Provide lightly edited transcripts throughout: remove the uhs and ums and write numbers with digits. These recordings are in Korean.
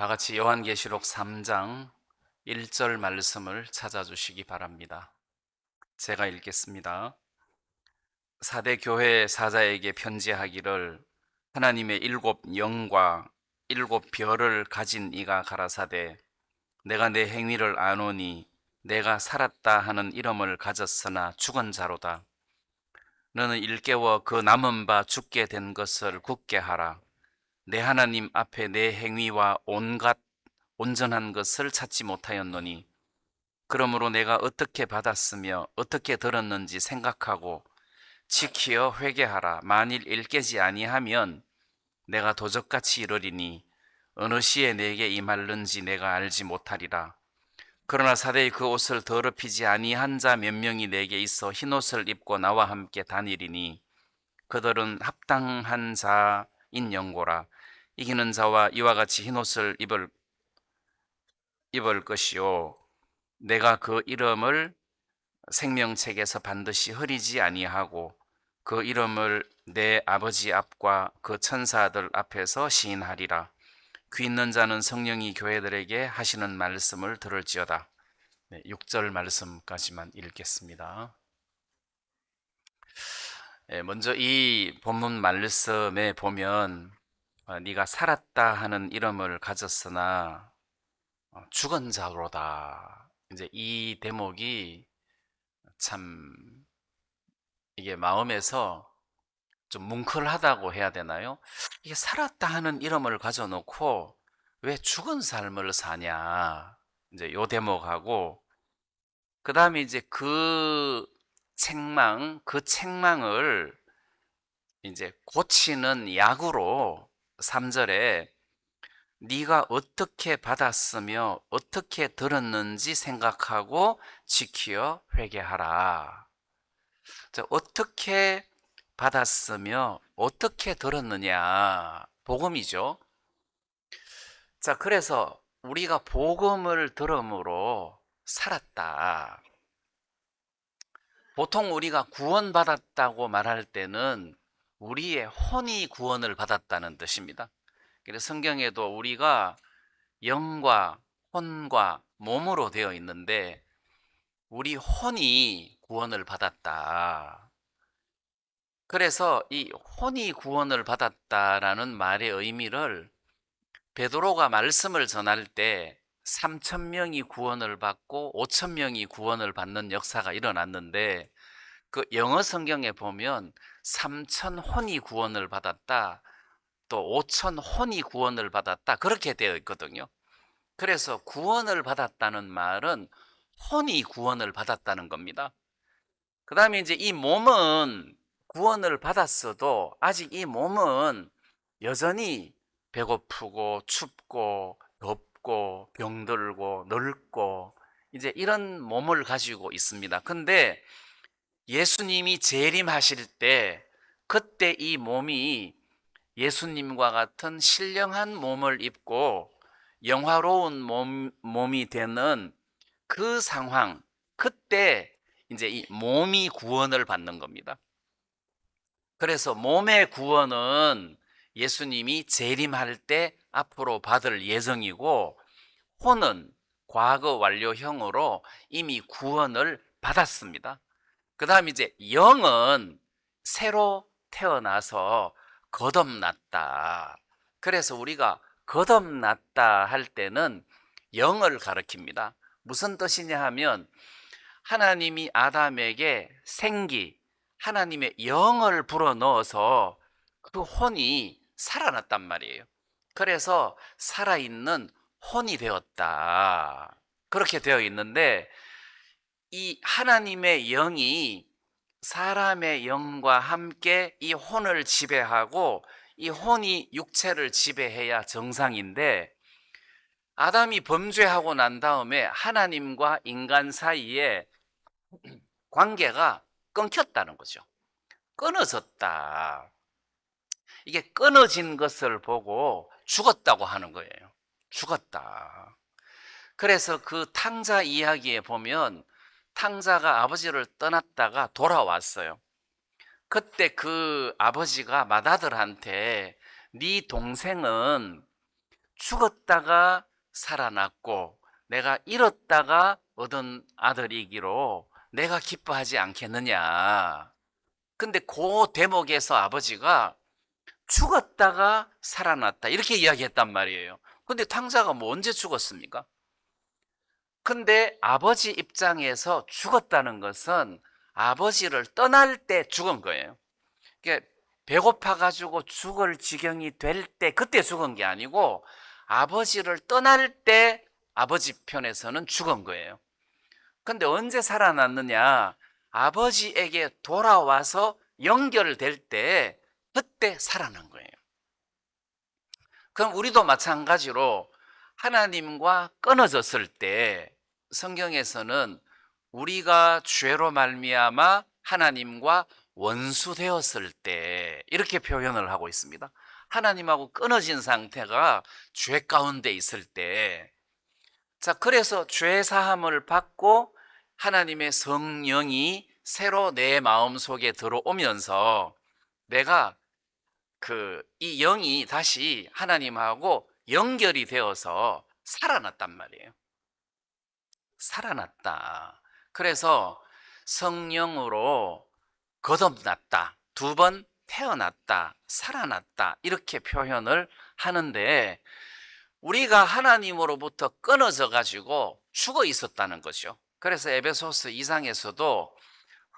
다 같이 요한계시록 3장 1절 말씀을 찾아주시기 바랍니다. 제가 읽겠습니다. 사대 교회 사자에게 편지하기를 하나님의 일곱 영과 일곱 별을 가진 이가 가라사대 내가 내 행위를 아노니 내가 살았다 하는 이름을 가졌으나 죽은 자로다. 너는 일깨워 그 남은 바 죽게 된 것을 굳게 하라. 내 하나님 앞에 내 행위와 온갖 온전한 것을 찾지 못하였노니 그러므로 내가 어떻게 받았으며 어떻게 들었는지 생각하고 지키어 회개하라. 만일 일깨지 아니하면 내가 도적같이 이르리니 어느 시에 내게 임할는지 내가 알지 못하리라. 그러나 사대의 그 옷을 더럽히지 아니한 자 몇 명이 내게 있어 흰옷을 입고 나와 함께 다니리니 그들은 합당한 자인 영고라. 이기는 자와 이와 같이 흰옷을 입을 것이요 내가 그 이름을 생명책에서 반드시 흐리지 아니하고 그 이름을 내 아버지 앞과 그 천사들 앞에서 시인하리라. 귀 있는 자는 성령이 교회들에게 하시는 말씀을 들을지어다. 6절 말씀까지만 읽겠습니다. 먼저 이 본문 말씀에 보면 네가 살았다 하는 이름을 가졌으나 죽은 자로다. 이제 이 대목이 참 이게 마음에서 좀 뭉클하다고 해야 되나요? 이게 살았다 하는 이름을 가져놓고 왜 죽은 삶을 사냐? 이제 요 대목하고 그 다음에 이제 그 책망을 이제 고치는 약으로 3절에 네가 어떻게 받았으며 어떻게 들었는지 생각하고 지키어 회개하라. 자, 어떻게 받았으며 어떻게 들었느냐? 복음이죠. 자, 그래서 우리가 복음을 들음으로 살았다. 보통 우리가 구원받았다고 말할 때는 우리의 혼이 구원을 받았다는 뜻입니다. 그래서 성경에도 우리가 영과 혼과 몸으로 되어 있는데 우리 혼이 구원을 받았다. 그래서 이 혼이 구원을 받았다라는 말의 의미를 베드로가 말씀을 전할 때 3천 명이 구원을 받고 5천 명이 구원을 받는 역사가 일어났는데 그 영어 성경에 보면 3천 혼이 구원을 받았다, 또 5천 혼이 구원을 받았다 그렇게 되어 있거든요. 그래서 구원을 받았다는 말은 혼이 구원을 받았다는 겁니다. 그 다음에 이제 이 몸은 구원을 받았어도 아직 이 몸은 여전히 배고프고 춥고 덥고 병들고 늙고 이제 이런 몸을 가지고 있습니다. 근데 예수님이 재림하실 때 그때 이 몸이 예수님과 같은 신령한 몸을 입고 영화로운 몸이 되는 그 상황, 그때 이제 이 몸이 구원을 받는 겁니다. 그래서 몸의 구원은 예수님이 재림할 때 앞으로 받을 예정이고 혼은 과거 완료형으로 이미 구원을 받았습니다. 그 다음 이제 영은 새로 태어나서 거듭났다. 그래서 우리가 거듭났다 할 때는 영을 가리킵니다. 무슨 뜻이냐 하면 하나님이 아담에게 생기, 하나님의 영을 불어넣어서 그 혼이 살아났단 말이에요. 그래서 살아있는 혼이 되었다. 그렇게 되어 있는데 이 하나님의 영이 사람의 영과 함께 이 혼을 지배하고 이 혼이 육체를 지배해야 정상인데 아담이 범죄하고 난 다음에 하나님과 인간 사이에 관계가 끊겼다는 거죠. 끊어졌다. 이게 끊어진 것을 보고 죽었다고 하는 거예요. 죽었다. 그래서 그 탕자 이야기에 보면 탕자가 아버지를 떠났다가 돌아왔어요. 그때 그 아버지가 맏아들한테 네 동생은 죽었다가 살아났고 내가 잃었다가 얻은 아들이기로 내가 기뻐하지 않겠느냐. 근데 그 대목에서 아버지가 죽었다가 살아났다 이렇게 이야기했단 말이에요. 근데 탕자가 뭐 언제 죽었습니까? 근데 아버지 입장에서 죽었다는 것은 아버지를 떠날 때 죽은 거예요. 그러니까 배고파 가지고 죽을 지경이 될 때 그때 죽은 게 아니고 아버지를 떠날 때 아버지 편에서는 죽은 거예요. 근데 언제 살아났느냐? 아버지에게 돌아와서 연결될 때 그때 살아난 거예요. 그럼 우리도 마찬가지로 하나님과 끊어졌을 때 성경에서는 우리가 죄로 말미암아 하나님과 원수되었을 때 이렇게 표현을 하고 있습니다. 하나님하고 끊어진 상태가 죄 가운데 있을 때, 자, 그래서 죄 사함을 받고 하나님의 성령이 새로 내 마음 속에 들어오면서 내가 이 영이 다시 하나님하고 연결이 되어서 살아났단 말이에요. 살아났다. 그래서 성령으로 거듭났다. 두 번 태어났다. 살아났다. 이렇게 표현을 하는데 우리가 하나님으로부터 끊어져 가지고 죽어 있었다는 거죠. 그래서 에베소서 2장에서도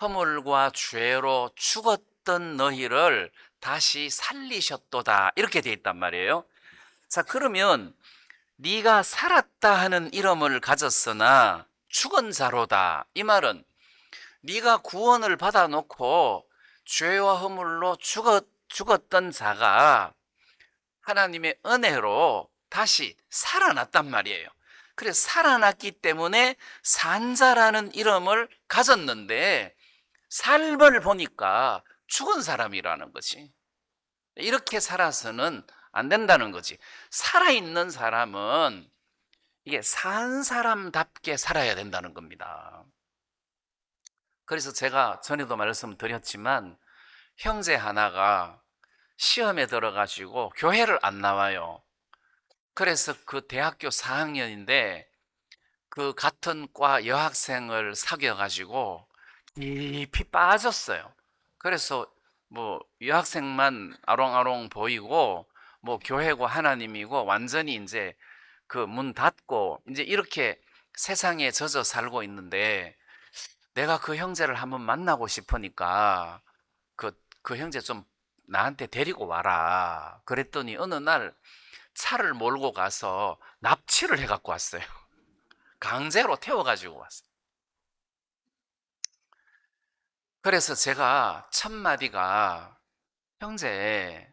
허물과 죄로 죽었던 너희를 다시 살리셨도다 이렇게 돼 있단 말이에요. 자, 그러면 네가 살았다 하는 이름을 가졌으나 죽은 자로다, 이 말은 네가 구원을 받아 놓고 죄와 허물로 죽었던 자가 하나님의 은혜로 다시 살아났단 말이에요. 그래서 살아났기 때문에 산자라는 이름을 가졌는데 삶을 보니까 죽은 사람이라는 거지. 이렇게 살아서는 안 된다는 거지. 살아있는 사람은 이게 산 사람답게 살아야 된다는 겁니다. 그래서 제가 전에도 말씀드렸지만 형제 하나가 시험에 들어가지고 교회를 안 나와요. 그래서 그 대학교 4학년인데 그 같은 과 여학생을 사귀어가지고 깊이 빠졌어요. 그래서 뭐 여학생만 아롱아롱 보이고 뭐 교회고 하나님이고 완전히 이제 그 문 닫고 이제 이렇게 세상에 젖어 살고 있는데 내가 그 형제를 한번 만나고 싶으니까 그 형제 좀 나한테 데리고 와라. 그랬더니 어느 날 차를 몰고 가서 납치를 해갖고 왔어요. 강제로 태워가지고 왔어요. 그래서 제가 첫 마디가 형제,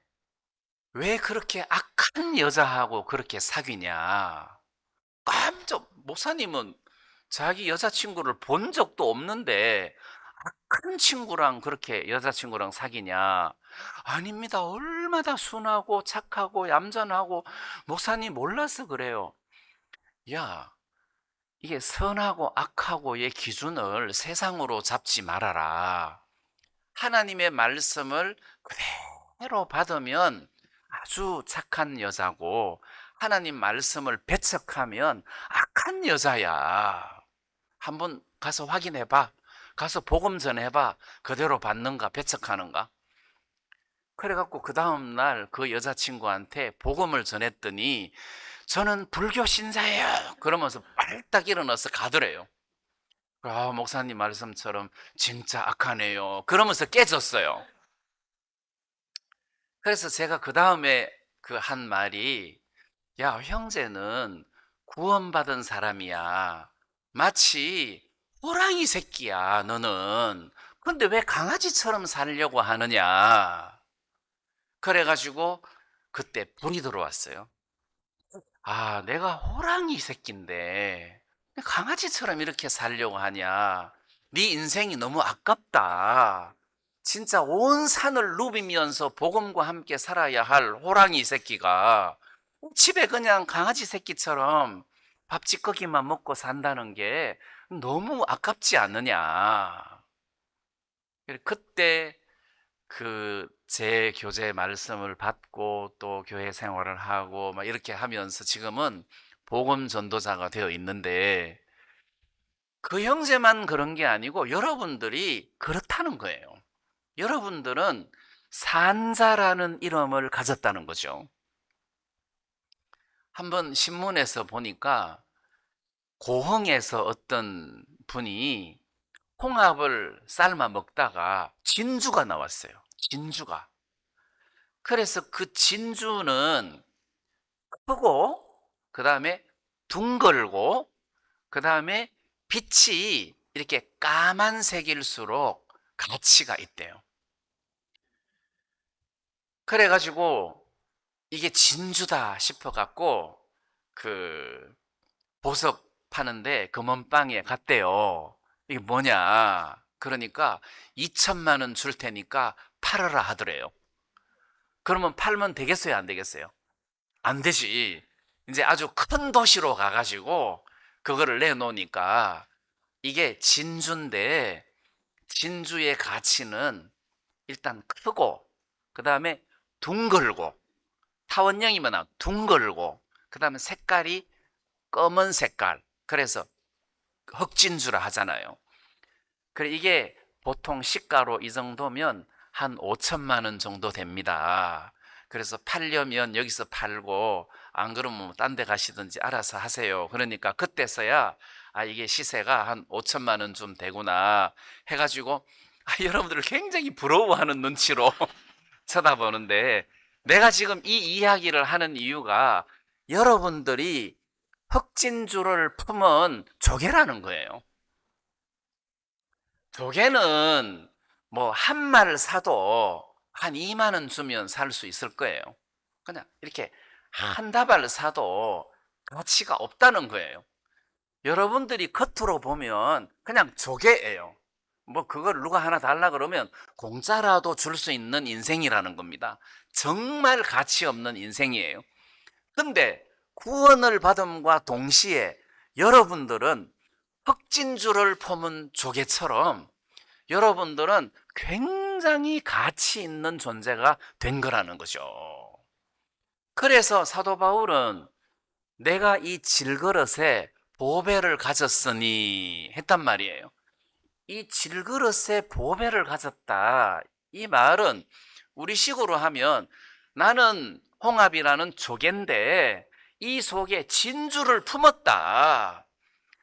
왜 그렇게 악한 여자하고 그렇게 사귀냐? 깜짝, 목사님은 자기 여자친구를 본 적도 없는데 큰 친구랑 그렇게 여자친구랑 사귀냐? 아닙니다. 얼마나 순하고 착하고 얌전하고 목사님 몰라서 그래요. 야, 이게 선하고 악하고의 기준을 세상으로 잡지 말아라. 하나님의 말씀을 그대로 받으면 아주 착한 여자고 하나님 말씀을 배척하면 악한 여자야. 한번 가서 확인해 봐. 가서 복음 전해 봐. 그대로 받는가 배척하는가. 그래갖고 그 다음날 그 여자친구한테 복음을 전했더니 저는 불교 신자예요. 그러면서 빨딱 일어나서 가더래요. 아, 목사님 말씀처럼 진짜 악하네요. 그러면서 깨졌어요. 그래서 제가 그 다음에 그 한 말이, 야, 형제는 구원받은 사람이야. 마치 호랑이 새끼야, 너는. 근데 왜 강아지처럼 살려고 하느냐. 그래가지고 그때 불이 들어왔어요. 아, 내가 호랑이 새끼인데 강아지처럼 이렇게 살려고 하냐. 네 인생이 너무 아깝다. 진짜 온 산을 누비면서 복음과 함께 살아야 할 호랑이 새끼가 집에 그냥 강아지 새끼처럼 밥 찌꺼기만 먹고 산다는 게 너무 아깝지 않느냐. 그때 그 제 교재 말씀을 받고 또 교회 생활을 하고 막 이렇게 하면서 지금은 복음 전도자가 되어 있는데, 그 형제만 그런 게 아니고 여러분들이 그렇다는 거예요. 여러분들은 산자라는 이름을 가졌다는 거죠. 한번 신문에서 보니까 고흥에서 어떤 분이 홍합을 삶아 먹다가 진주가 나왔어요. 진주가. 그래서 그 진주는 크고, 그 다음에 둥글고, 그 다음에 빛이 이렇게 까만색일수록 가치가 있대요. 그래가지고 이게 진주다 싶어갖고 그 보석 파는데 금은방에 갔대요. 이게 뭐냐? 그러니까 2천만 원 줄 테니까 팔아라 하더래요. 그러면 팔면 되겠어요, 안 되겠어요? 안 되지. 이제 아주 큰 도시로 가가지고 그거를 내놓으니까, 이게 진주인데 진주의 가치는 일단 크고, 그 다음에 둥글고, 타원형이면 둥글고, 그 다음에 색깔이 검은 색깔. 그래서 흑진주라 하잖아요. 그래, 이게 보통 시가로 이 정도면 한 5천만 원 정도 됩니다. 그래서 팔려면 여기서 팔고, 안 그러면 뭐 딴데 가시든지 알아서 하세요. 그러니까 그때서야 이게 시세가 한 5천만 원 좀 되구나 해가지고 여러분들을 굉장히 부러워하는 눈치로 쳐다보는데, 내가 지금 이 이야기를 하는 이유가 여러분들이 흑진주를 품은 조개라는 거예요. 조개는 뭐 한 마리를 사도 한 2만 원 주면 살 수 있을 거예요. 그냥 이렇게 한 다발을 사도 가치가 없다는 거예요. 여러분들이 겉으로 보면 그냥 조개예요. 뭐 그걸 누가 하나 달라 그러면 공짜라도 줄 수 있는 인생이라는 겁니다. 정말 가치 없는 인생이에요. 근데 구원을 받음과 동시에 여러분들은 흑진주를 품은 조개처럼 여러분들은 굉장히 가치 있는 존재가 된 거라는 거죠. 그래서 사도 바울은 내가 이 질그릇에 보배를 가졌으니 했단 말이에요. 이 질그릇에 보배를 가졌다, 이 말은 우리식으로 하면 나는 홍합이라는 조개인데 이 속에 진주를 품었다.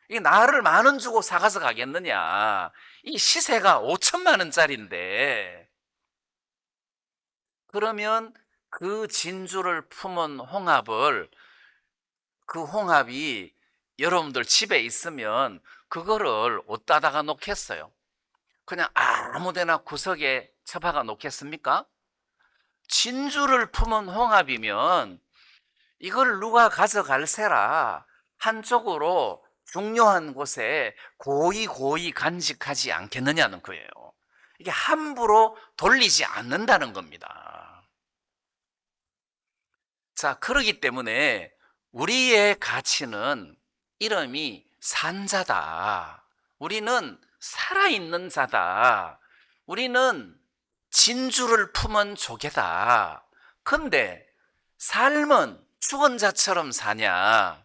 이 나를 10,000원 주고 사가서 가겠느냐. 이 시세가 5천만 원짜리인데, 그러면 그 진주를 품은 홍합을, 그 홍합이 여러분들 집에 있으면 그거를 어디다가 놓겠어요? 그냥 아무데나 구석에 처박아 놓겠습니까? 진주를 품은 홍합이면 이걸 누가 가져갈세라 한쪽으로 중요한 곳에 고이 간직하지 않겠느냐는 거예요. 이게 함부로 돌리지 않는다는 겁니다. 자, 그러기 때문에 우리의 가치는 이름이 산자다. 우리는 살아있는 자다. 우리는 진주를 품은 조개다. 근데 삶은 죽은 자처럼 사냐?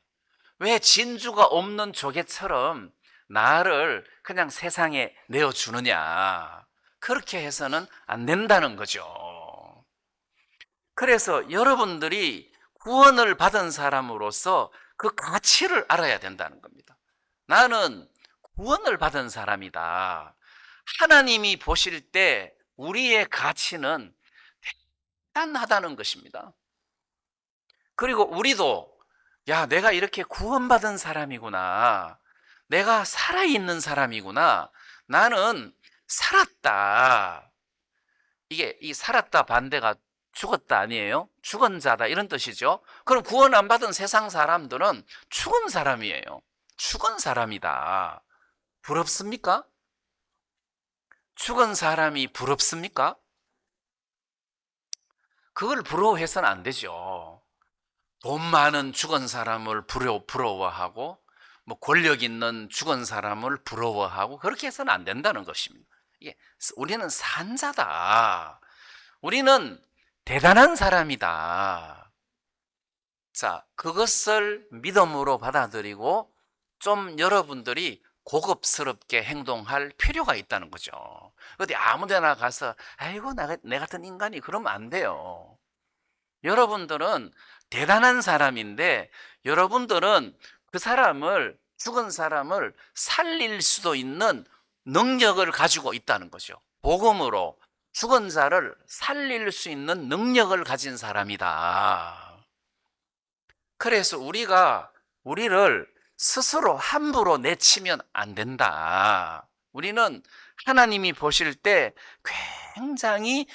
왜 진주가 없는 조개처럼 나를 그냥 세상에 내어주느냐? 그렇게 해서는 안 된다는 거죠. 그래서 여러분들이 구원을 받은 사람으로서 그 가치를 알아야 된다는 겁니다. 나는 구원을 받은 사람이다. 하나님이 보실 때 우리의 가치는 대단하다는 것입니다. 그리고 우리도, 야, 내가 이렇게 구원받은 사람이구나. 내가 살아있는 사람이구나. 나는 살았다. 이게 이 살았다 반대가 죽었다 아니에요? 죽은 자다 이런 뜻이죠. 그럼 구원 안 받은 세상 사람들은 죽은 사람이에요. 죽은 사람이다. 부럽습니까? 죽은 사람이 부럽습니까? 그걸 부러워해서는 안 되죠. 돈 많은 죽은 사람을 부러워하고, 뭐 권력 있는 죽은 사람을 부러워하고, 그렇게 해서는 안 된다는 것입니다. 이게 우리는 산자다. 우리는 대단한 사람이다. 자, 그것을 믿음으로 받아들이고 좀 여러분들이 고급스럽게 행동할 필요가 있다는 거죠. 어디 아무 데나 가서 아이고 내 같은 인간이 그러면 안 돼요. 여러분들은 대단한 사람인데 여러분들은 그 사람을, 죽은 사람을 살릴 수도 있는 능력을 가지고 있다는 거죠. 복음으로 죽은 자를 살릴 수 있는 능력을 가진 사람이다. 그래서 우리가 우리를 스스로 함부로 내치면 안 된다. 우리는 하나님이 보실 때 굉장히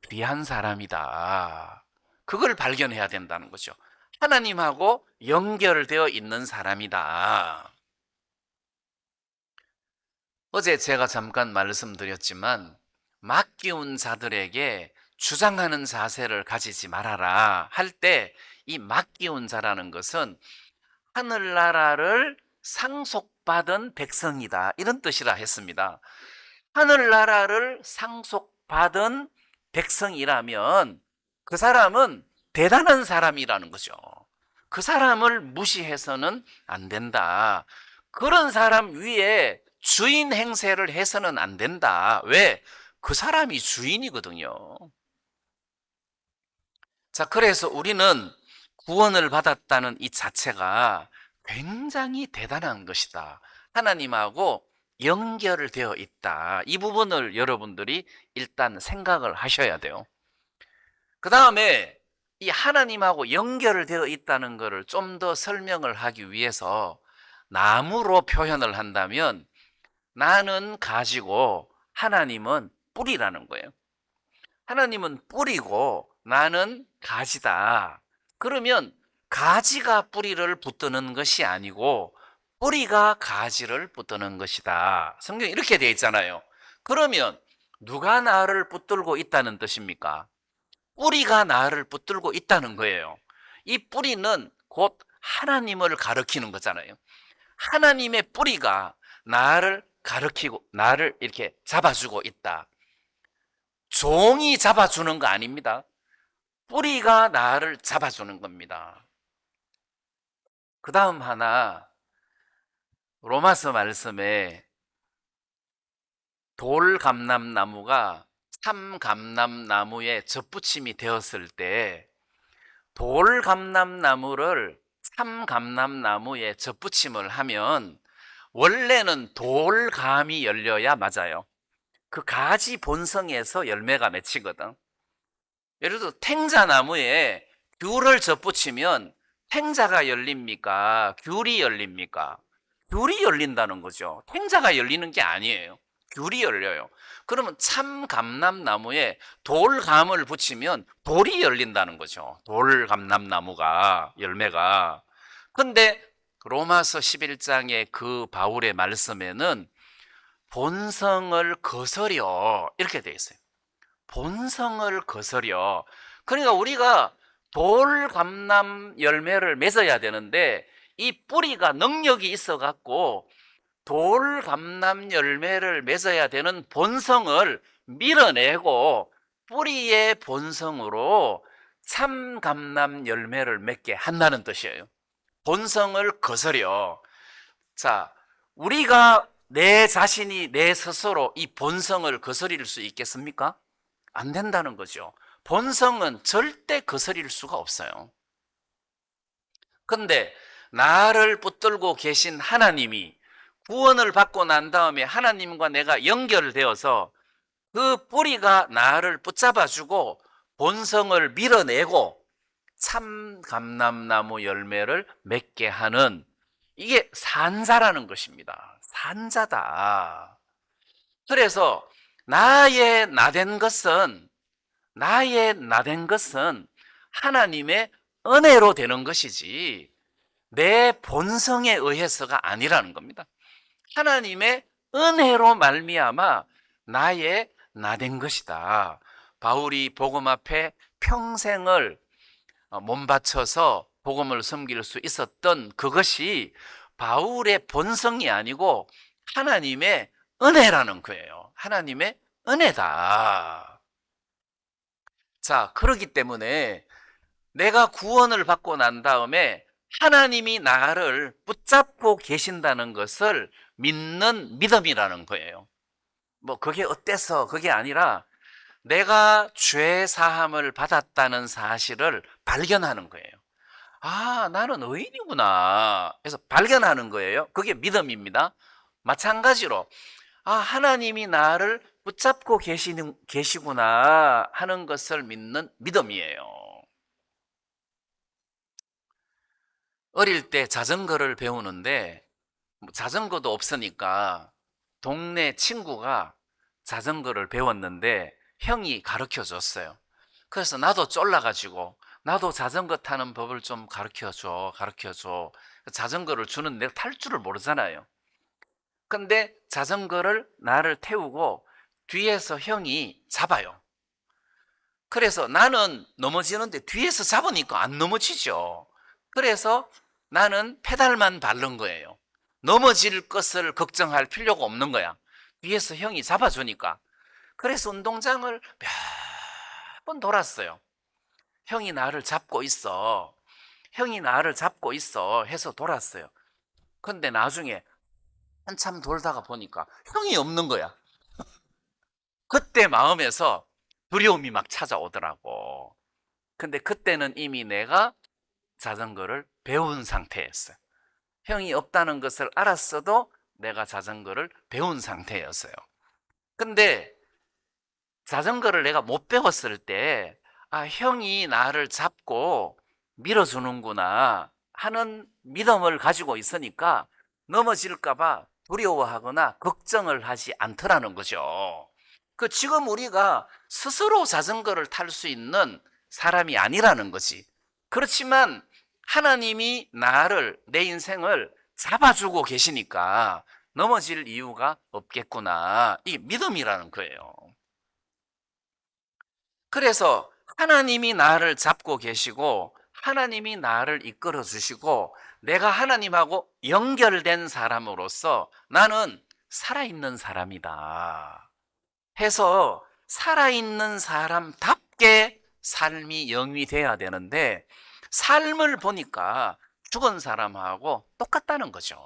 귀한 사람이다. 그걸 발견해야 된다는 거죠. 하나님하고 연결되어 있는 사람이다. 어제 제가 잠깐 말씀드렸지만 맡기운 자들에게 주장하는 자세를 가지지 말아라 할 때 이 맡기운 자라는 것은 하늘나라를 상속받은 백성이다, 이런 뜻이라 했습니다. 하늘나라를 상속받은 백성이라면 그 사람은 대단한 사람이라는 거죠. 그 사람을 무시해서는 안 된다. 그런 사람 위에 주인 행세를 해서는 안 된다. 왜? 그 사람이 주인이거든요. 자, 그래서 우리는 구원을 받았다는 이 자체가 굉장히 대단한 것이다. 하나님하고 연결되어 있다. 이 부분을 여러분들이 일단 생각을 하셔야 돼요. 그 다음에 이 하나님하고 연결되어 있다는 것을 좀 더 설명을 하기 위해서 나무로 표현을 한다면 나는 가지고 하나님은 뿌리라는 거예요. 하나님은 뿌리고 나는 가지다. 그러면 가지가 뿌리를 붙드는 것이 아니고 뿌리가 가지를 붙드는 것이다. 성경에 이렇게 되어 있잖아요. 그러면 누가 나를 붙들고 있다는 뜻입니까? 뿌리가 나를 붙들고 있다는 거예요. 이 뿌리는 곧 하나님을 가리키는 거잖아요. 하나님의 뿌리가 나를 가리키고 나를 이렇게 잡아주고 있다. 종이 잡아주는 거 아닙니다. 뿌리가 나를 잡아주는 겁니다. 그 다음 하나, 로마서 말씀에 돌감람나무가 참감람나무에 접붙임이 되었을 때 돌감람나무를 참감람나무에 접붙임을 하면 원래는 돌감이 열려야 맞아요. 그 가지 본성에서 열매가 맺히거든. 예를 들어 탱자나무에 귤을 접붙이면 탱자가 열립니까? 귤이 열립니까? 귤이 열린다는 거죠. 탱자가 열리는 게 아니에요. 귤이 열려요. 그러면 참감람나무에 돌감을 붙이면 돌이 열린다는 거죠. 돌감람나무가, 열매가. 근데 로마서 11장의 그 바울의 말씀에는 본성을 거스려, 이렇게 돼 있어요. 본성을 거스려. 그러니까 우리가 돌감람 열매를 맺어야 되는데 이 뿌리가 능력이 있어 갖고 돌감람 열매를 맺어야 되는 본성을 밀어내고 뿌리의 본성으로 참감람 열매를 맺게 한다는 뜻이에요. 본성을 거스려. 자, 우리가 내 자신이 내 스스로 이 본성을 거스릴 수 있겠습니까? 안 된다는 거죠. 본성은 절대 거스릴 수가 없어요. 근데 나를 붙들고 계신 하나님이 구원을 받고 난 다음에 하나님과 내가 연결되어서 그 뿌리가 나를 붙잡아주고 본성을 밀어내고 참감람나무 열매를 맺게 하는, 이게 산자라는 것입니다. 산자다. 그래서 나의 나된 것은 하나님의 은혜로 되는 것이지 내 본성에 의해서가 아니라는 겁니다. 하나님의 은혜로 말미암아 나의 나된 것이다. 바울이 복음 앞에 평생을 몸바쳐서 복음을 섬길 수 있었던 그것이 바울의 본성이 아니고 하나님의 은혜라는 거예요. 하나님의 은혜다. 자, 그러기 때문에 내가 구원을 받고 난 다음에 하나님이 나를 붙잡고 계신다는 것을 믿는 믿음이라는 거예요. 뭐 그게 어때서 그게 아니라 내가 죄 사함을 받았다는 사실을 발견하는 거예요. 아, 나는 의인이구나. 그래서 발견하는 거예요. 그게 믿음입니다. 마찬가지로 하나님이 나를 붙잡고 계시구나 하는 것을 믿는 믿음이에요. 어릴 때 자전거를 배우는데 자전거도 없으니까 동네 친구가 자전거를 배웠는데 형이 가르쳐 줬어요. 그래서 나도 쫄라가지고 나도 자전거 타는 법을 좀 가르쳐 줘. 자전거를 주는 내가 탈 줄을 모르잖아요. 근데 자전거를 나를 태우고 뒤에서 형이 잡아요. 그래서 나는 넘어지는데 뒤에서 잡으니까 안 넘어지죠. 그래서 나는 페달만 밟는 거예요. 넘어질 것을 걱정할 필요가 없는 거야. 뒤에서 형이 잡아주니까. 그래서 운동장을 몇 번 돌았어요. 형이 나를 잡고 있어. 형이 나를 잡고 있어. 해서 돌았어요. 근데 나중에 한참 돌다가 보니까 형이 없는 거야. 그때 마음에서 두려움이 막 찾아오더라고. 근데 그때는 이미 내가 자전거를 배운 상태였어요. 형이 없다는 것을 알았어도 내가 자전거를 배운 상태였어요. 근데 자전거를 내가 못 배웠을 때, 형이 나를 잡고 밀어주는구나 하는 믿음을 가지고 있으니까 넘어질까봐 두려워하거나 걱정을 하지 않더라는 거죠. 지금 우리가 스스로 자전거를 탈 수 있는 사람이 아니라는 거지. 그렇지만 하나님이 내 인생을 잡아주고 계시니까 넘어질 이유가 없겠구나. 이게 믿음이라는 거예요. 그래서 하나님이 나를 잡고 계시고 하나님이 나를 이끌어 주시고 내가 하나님하고 연결된 사람으로서 나는 살아있는 사람이다 해서 살아있는 사람답게 삶이 영위돼야 되는데 삶을 보니까 죽은 사람하고 똑같다는 거죠.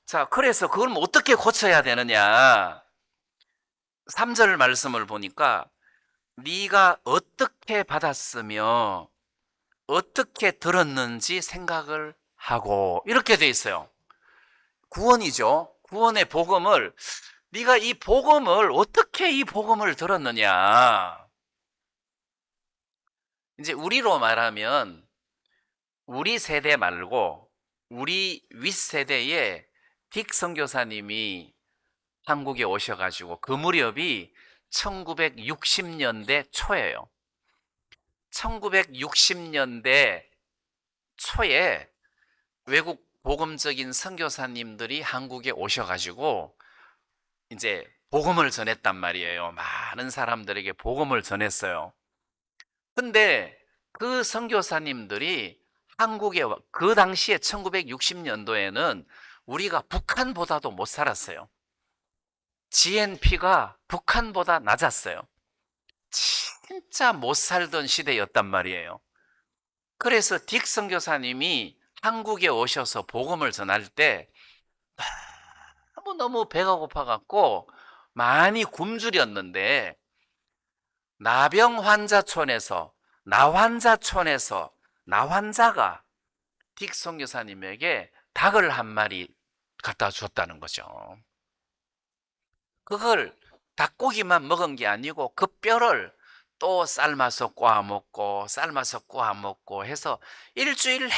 자, 그래서 그걸 어떻게 고쳐야 되느냐? 3절 말씀을 보니까 네가 어떻게 받았으며 어떻게 들었는지 생각을 하고 이렇게 돼 있어요. 구원이죠. 구원의 복음을 네가 이 복음을 어떻게 이 복음을 들었느냐. 이제 우리로 말하면 우리 세대 말고 우리 윗세대에 딕 선교사님이 한국에 오셔가지고 그 무렵이 1960년대 초예요. 1960년대 초에 외국 복음적인 선교사님들이 한국에 오셔가지고 이제 복음을 전했단 말이에요. 많은 사람들에게 복음을 전했어요. 근데 그 선교사님들이 한국에 그 당시에 1960년도에는 우리가 북한보다도 못 살았어요. GNP가 북한보다 낮았어요. 진짜 못 살던 시대였단 말이에요. 그래서 딕 선교사님이 한국에 오셔서 복음을 전할 때 너무 배가 고파갖고 많이 굶주렸는데 나병 환자촌에서 나환자가 딕 선교사님에게 닭을 한 마리 갖다 줬다는 거죠. 그걸 닭고기만 먹은 게 아니고 그 뼈를 또 삶아서 꼬아 먹고 해서 일주일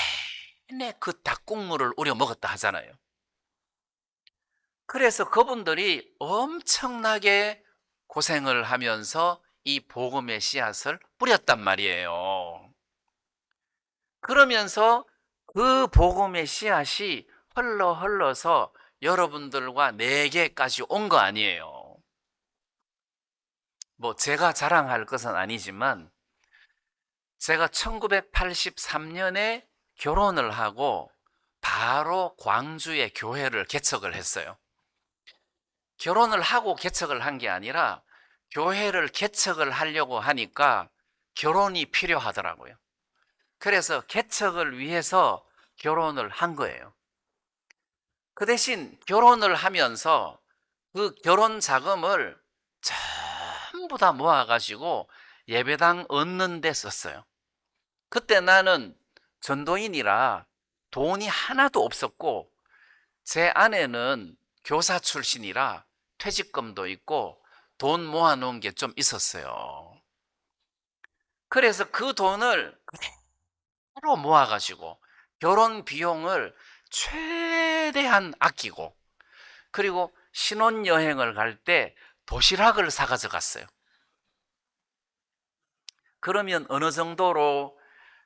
내내 그 닭국물을 우려 먹었다 하잖아요. 그래서 그분들이 엄청나게 고생을 하면서 이 복음의 씨앗을 뿌렸단 말이에요. 그러면서 그 복음의 씨앗이 흘러서 여러분들과 내게까지 온 거 아니에요. 뭐 제가 자랑할 것은 아니지만 제가 1983년에 결혼을 하고 바로 광주에 교회를 개척을 했어요. 결혼을 하고 개척을 한 게 아니라 교회를 개척을 하려고 하니까 결혼이 필요하더라고요. 그래서 개척을 위해서 결혼을 한 거예요. 그 대신 결혼을 하면서 그 결혼 자금을 전부 다 모아가지고 예배당 얻는 데 썼어요. 그때 나는 전도인이라 돈이 하나도 없었고, 제 아내는 교사 출신이라 퇴직금도 있고 돈 모아놓은 게 좀 있었어요. 그래서 그 돈을 그대로 모아가지고 결혼 비용을 최대한 아끼고, 그리고 신혼여행을 갈 때 도시락을 사가져 갔어요. 그러면 어느 정도로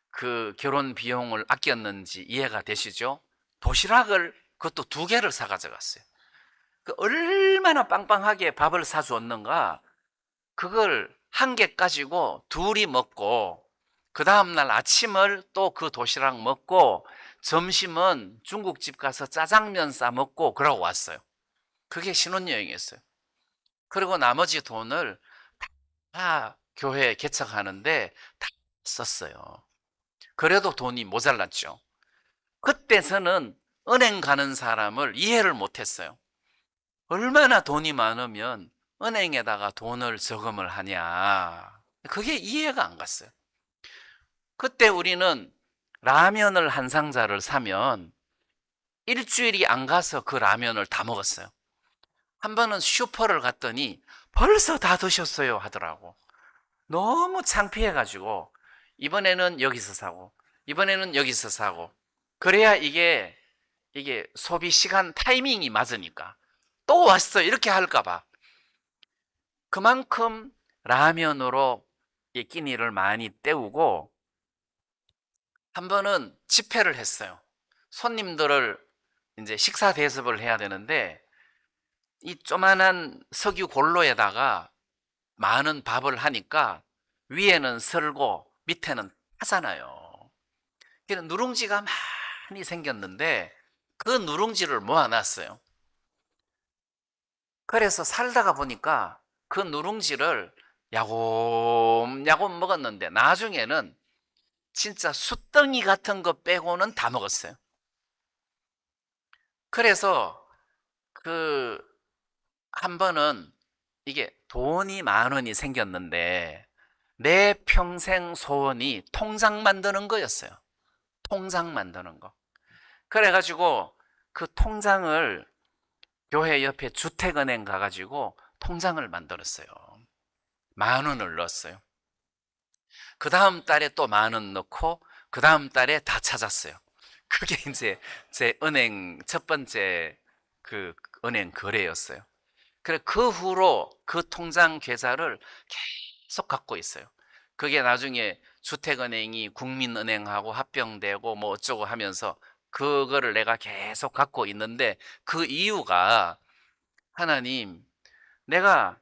그 결혼 비용을 아꼈는지 이해가 되시죠? 도시락을 그것도 2개를 사가져 갔어요. 그 얼마나 빵빵하게 밥을 사주었는가. 그걸 1개 가지고 둘이 먹고, 그 다음날 아침을 또 그 도시락 먹고, 점심은 중국집 가서 짜장면 싸 먹고 그러고 왔어요. 그게 신혼여행이었어요. 그리고 나머지 돈을 다 교회 개척하는데 다 썼어요. 그래도 돈이 모자랐죠. 그때 저는 은행 가는 사람을 이해를 못했어요. 얼마나 돈이 많으면 은행에다가 돈을 저금을 하냐. 그게 이해가 안 갔어요. 그때 우리는 라면을 한 상자를 사면 일주일이 안 가서 그 라면을 다 먹었어요. 한 번은 슈퍼를 갔더니 벌써 다 드셨어요 하더라고. 너무 창피해가지고 이번에는 여기서 사고, 이번에는 여기서 사고, 그래야 이게 소비 시간 타이밍이 맞으니까 또 왔어 이렇게 할까봐. 그만큼 라면으로 이 끼니를 많이 때우고, 한 번은 집회를 했어요. 손님들을 이제 식사 대접을 해야 되는데 이 조만한 석유 골로에다가 많은 밥을 하니까 위에는 설고 밑에는 타잖아요. 그래서 누룽지가 많이 생겼는데 그 누룽지를 모아놨어요. 그래서 살다가 보니까 그 누룽지를 야곱야곱 먹었는데 나중에는 진짜 숯덩이 같은 거 빼고는 다 먹었어요. 그래서 그 한 번은 이게 돈이 10,000원이 생겼는데 내 평생 소원이 통장 만드는 거였어요. 통장 만드는 거. 그래가지고 그 통장을 교회 옆에 주택은행 가가지고 통장을 만들었어요. 10,000원을 넣었어요. 그 다음 달에 또 10,000원 넣고 그 다음 달에 다 찾았어요. 그게 이제 제 은행 첫 번째 그 은행 거래였어요. 그래 그 후로 그 통장 계좌를 계속 갖고 있어요. 그게 나중에 주택은행이 국민은행하고 합병되고 뭐 어쩌고 하면서 그거를 내가 계속 갖고 있는데, 그 이유가 하나님, 내가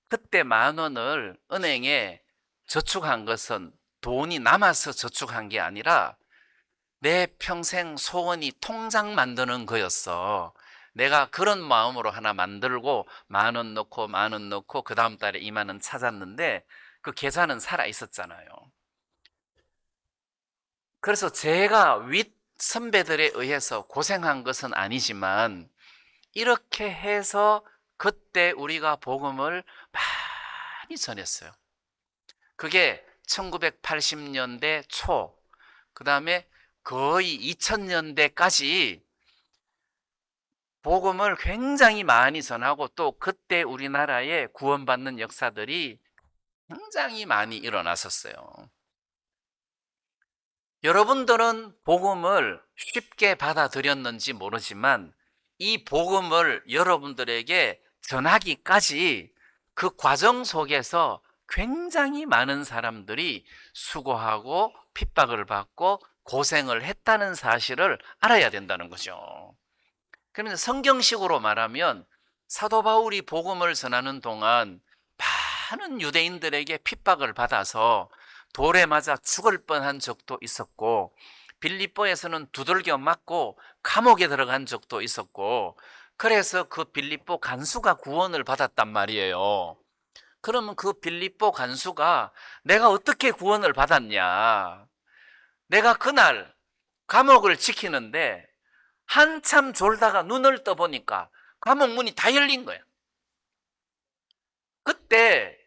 그때 10,000원을 은행에 저축한 것은 돈이 남아서 저축한 게 아니라 내 평생 소원이 통장 만드는 거였어. 내가 그런 마음으로 하나 만들고 10,000원 넣고 10,000원 넣고 그 다음 달에 20,000원 찾았는데 그 계좌는 살아 있었잖아요. 그래서 제가 윗 선배들에 의해서 고생한 것은 아니지만 이렇게 해서 그때 우리가 복음을 많이 전했어요. 그게 1980년대 초, 그 다음에 거의 2000년대까지 복음을 굉장히 많이 전하고, 또 그때 우리나라에 구원받는 역사들이 굉장히 많이 일어났었어요. 여러분들은 복음을 쉽게 받아들였는지 모르지만 이 복음을 여러분들에게 전하기까지 그 과정 속에서 굉장히 많은 사람들이 수고하고 핍박을 받고 고생을 했다는 사실을 알아야 된다는 거죠. 그러면 성경식으로 말하면 사도 바울이 복음을 전하는 동안 많은 유대인들에게 핍박을 받아서 돌에 맞아 죽을 뻔한 적도 있었고, 빌립보에서는 두들겨 맞고 감옥에 들어간 적도 있었고, 그래서 그 빌립보 간수가 구원을 받았단 말이에요. 그러면 그 빌립보 간수가 내가 어떻게 구원을 받았냐? 내가 그날 감옥을 지키는데 한참 졸다가 눈을 떠보니까 감옥 문이 다 열린 거야. 그때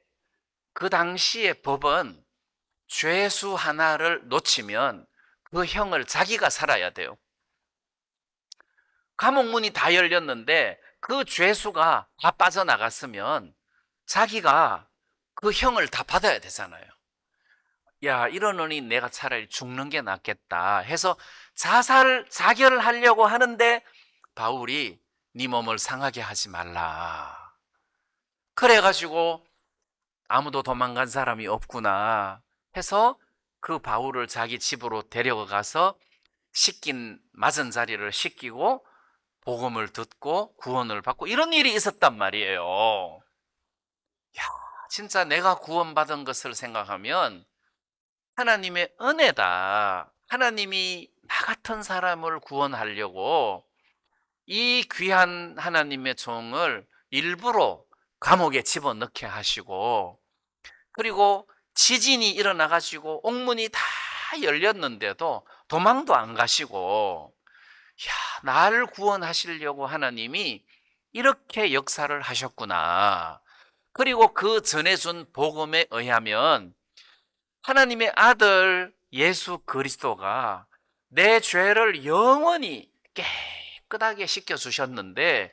그 당시의 법은 죄수 하나를 놓치면 그 형을 자기가 살아야 돼요. 감옥 문이 다 열렸는데 그 죄수가 다 빠져나갔으면 자기가 그 형을 다 받아야 되잖아요. 야, 이러느니 내가 차라리 죽는 게 낫겠다 해서 자결하려고 하는데 바울이 네 몸을 상하게 하지 말라. 그래가지고 아무도 도망간 사람이 없구나 해서 그 바울을 자기 집으로 데려가서 맞은 자리를 씻기고 복음을 듣고 구원을 받고 이런 일이 있었단 말이에요. 야, 진짜 내가 구원받은 것을 생각하면 하나님의 은혜다. 하나님이 나 같은 사람을 구원하려고 이 귀한 하나님의 종을 일부러 감옥에 집어넣게 하시고, 그리고 지진이 일어나 가지고 옥문이 다 열렸는데도 도망도 안 가시고, 야, 나를 구원하시려고 하나님이 이렇게 역사를 하셨구나. 그리고 그 전해준 복음에 의하면 하나님의 아들 예수 그리스도가 내 죄를 영원히 깨끗하게 씻겨주셨는데,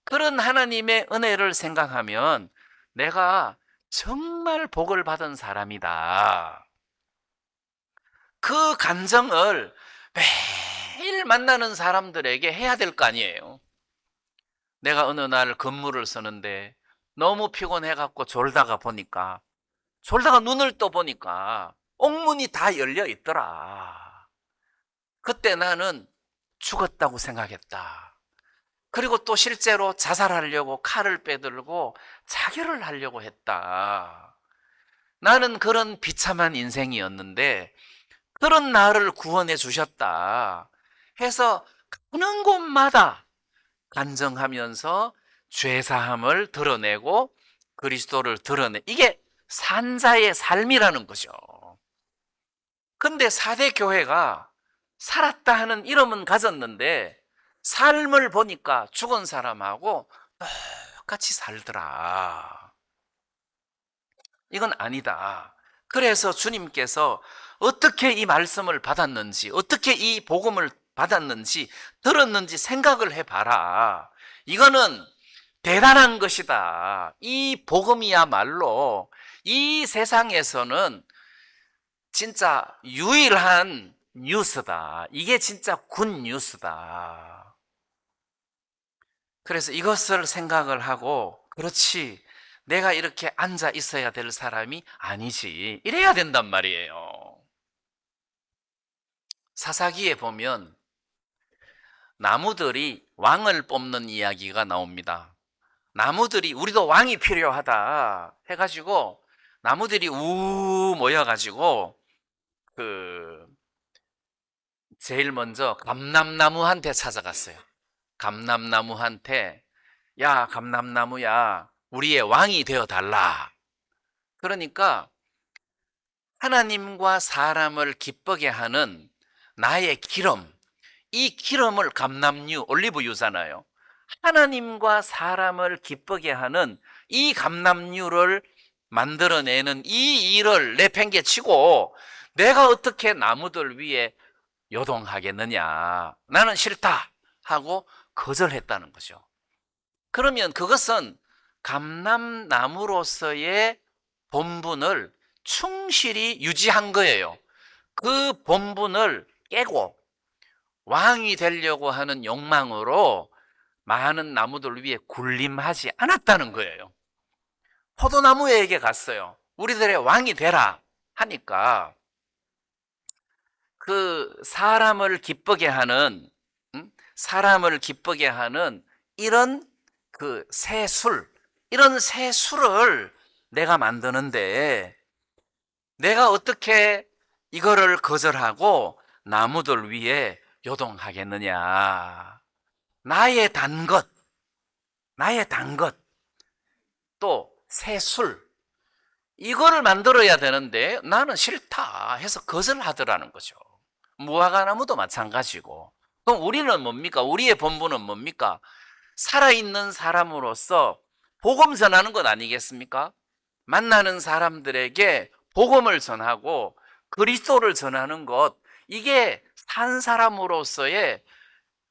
그런 하나님의 은혜를 생각하면 내가 정말 복을 받은 사람이다. 그 간정을 매일 만나는 사람들에게 해야 될 거 아니에요. 내가 어느 날 근무를 서는데 너무 피곤해갖고 졸다가 눈을 떠보니까 옥문이 다 열려 있더라. 그때 나는 죽었다고 생각했다. 그리고 또 실제로 자살하려고 칼을 빼들고 자결을 하려고 했다. 나는 그런 비참한 인생이었는데 그런 나를 구원해 주셨다 해서 가는 곳마다 간증하면서 죄사함을 드러내고 그리스도를 이게 산자의 삶이라는 거죠. 근데 4대 교회가 살았다 하는 이름은 가졌는데 삶을 보니까 죽은 사람하고 똑같이 살더라. 이건 아니다. 그래서 주님께서 어떻게 이 말씀을 받았는지, 어떻게 이 복음을 받았는지, 들었는지 생각을 해봐라. 이거는 대단한 것이다. 이 복음이야말로 이 세상에서는 진짜 유일한 뉴스다. 이게 진짜 굿 뉴스다. 그래서 이것을 생각을 하고, 그렇지, 내가 이렇게 앉아 있어야 될 사람이 아니지, 이래야 된단 말이에요. 사사기에 보면 나무들이 왕을 뽑는 이야기가 나옵니다. 나무들이 우리도 왕이 필요하다 해가지고 나무들이 모여가지고 제일 먼저 감람나무한테 찾아갔어요. 감람나무한테, 야, 감람나무야, 우리의 왕이 되어 달라. 그러니까 하나님과 사람을 기쁘게 하는 나의 기름, 이 기름을 감람유, 올리브유잖아요. 하나님과 사람을 기쁘게 하는 이 감람유를 만들어내는 이 일을 내팽개치고 내가 어떻게 나무들 위에 요동하겠느냐, 나는 싫다 하고 거절했다는 거죠. 그러면 그것은 감람나무로서의 본분을 충실히 유지한 거예요. 그 본분을 깨고 왕이 되려고 하는 욕망으로 많은 나무들 위에 군림하지 않았다는 거예요. 포도나무에게 갔어요. 우리들의 왕이 되라 하니까 그 사람을 기쁘게 하는 이런 그 이런 새 술을 내가 만드는데 내가 어떻게 이거를 거절하고 나무들 위에 요동하겠느냐. 나의 단 것, 또 새 술, 이거를 만들어야 되는데 나는 싫다 해서 거절하더라는 거죠. 무화과나무도 마찬가지고. 그럼 우리는 뭡니까? 우리의 본분은 뭡니까? 살아있는 사람으로서 복음 전하는 것 아니겠습니까? 만나는 사람들에게 복음을 전하고 그리스도를 전하는 것, 이게 산 사람으로서의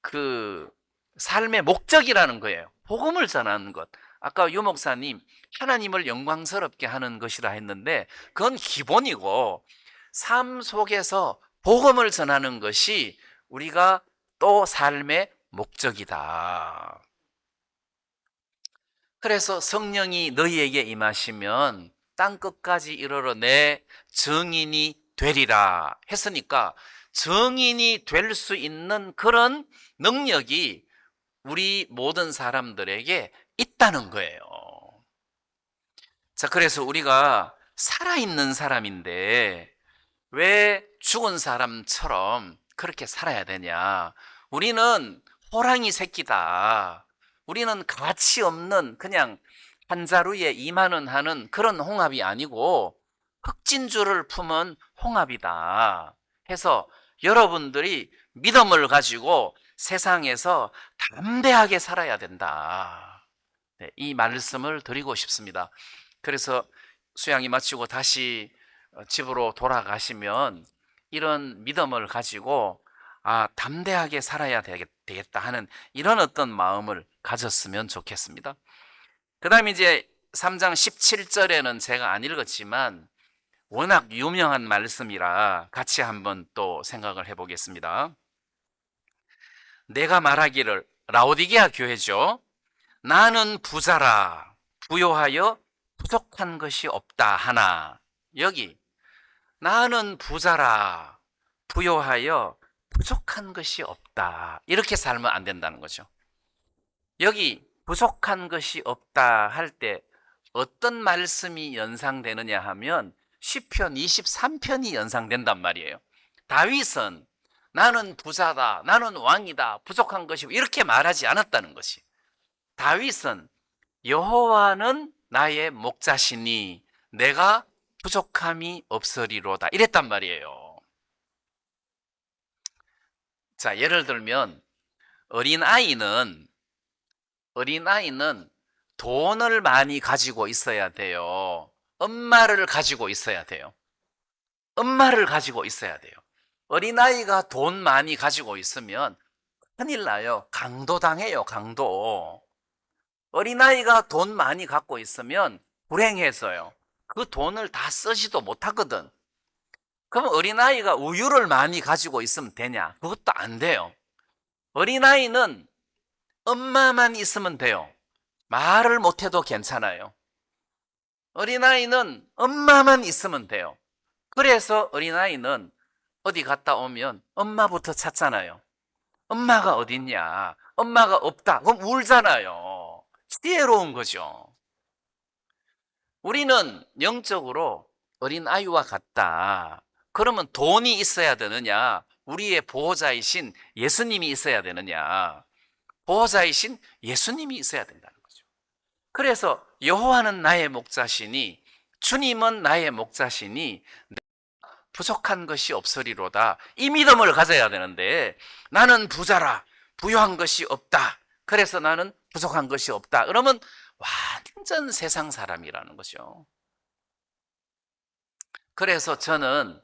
그 삶의 목적이라는 거예요. 복음을 전하는 것. 아까 유 목사님 하나님을 영광스럽게 하는 것이라 했는데 그건 기본이고, 삶 속에서 복음을 전하는 것이 우리가 또 삶의 목적이다. 그래서 성령이 너희에게 임하시면 땅 끝까지 이르러 내 증인이 되리라 했으니까, 증인이 될 수 있는 그런 능력이 우리 모든 사람들에게 있다는 거예요. 자, 그래서 우리가 살아있는 사람인데 왜 죽은 사람처럼 그렇게 살아야 되냐? 우리는 호랑이 새끼다. 우리는 가치 없는 그냥 한 자루에 2만 원 하는 그런 홍합이 아니고 흑진주를 품은 홍합이다 해서 여러분들이 믿음을 가지고 세상에서 담대하게 살아야 된다. 네, 이 말씀을 드리고 싶습니다. 그래서 수양이 마치고 다시 집으로 돌아가시면 이런 믿음을 가지고 담대하게 살아야 되겠다 하는 이런 어떤 마음을 가졌으면 좋겠습니다. 그 다음에 이제 3장 17절에는 제가 안 읽었지만 워낙 유명한 말씀이라 같이 한번 또 생각을 해보겠습니다. 내가 말하기를, 라오디게아 교회죠. 나는 부자라 부요하여 부족한 것이 없다 하나. 여기 나는 부자라 부요하여 부족한 것이 없다, 이렇게 살면 안 된다는 거죠. 여기 부족한 것이 없다 할 때 어떤 말씀이 연상되느냐 하면 시편 23편이 연상된단 말이에요. 다윗은 나는 부자다, 나는 왕이다, 부족한 것이 이렇게 말하지 않았다는 것이, 다윗은 여호와는 나의 목자시니 내가 부족함이 없으리로다 이랬단 말이에요. 자, 예를 들면 어린아이는 돈을 많이 가지고 있어야 돼요. 엄마를 가지고 있어야 돼요. 엄마를 가지고 있어야 돼요. 어린아이가 돈 많이 가지고 있으면 큰일 나요. 강도당해요, 강도. 어린아이가 돈 많이 갖고 있으면 불행해서요, 그 돈을 다 쓰지도 못하거든. 그럼 어린아이가 우유를 많이 가지고 있으면 되냐? 그것도 안 돼요. 어린아이는 엄마만 있으면 돼요. 말을 못해도 괜찮아요. 어린아이는 엄마만 있으면 돼요. 그래서 어린아이는 어디 갔다 오면 엄마부터 찾잖아요. 엄마가 어딨냐? 엄마가 없다. 그럼 울잖아요. 지혜로운 거죠. 우리는 영적으로 어린아이와 같다. 그러면 돈이 있어야 되느냐? 우리의 보호자이신 예수님이 있어야 되느냐? 보호자이신 예수님이 있어야 된다는 거죠. 그래서 여호와는 나의 목자시니, 주님은 나의 목자시니 부족한 것이 없으리로다, 이 믿음을 가져야 되는데, 나는 부자라 부유한 것이 없다, 그래서 나는 부족한 것이 없다, 그러면 완전 세상 사람이라는 거죠. 그래서 저는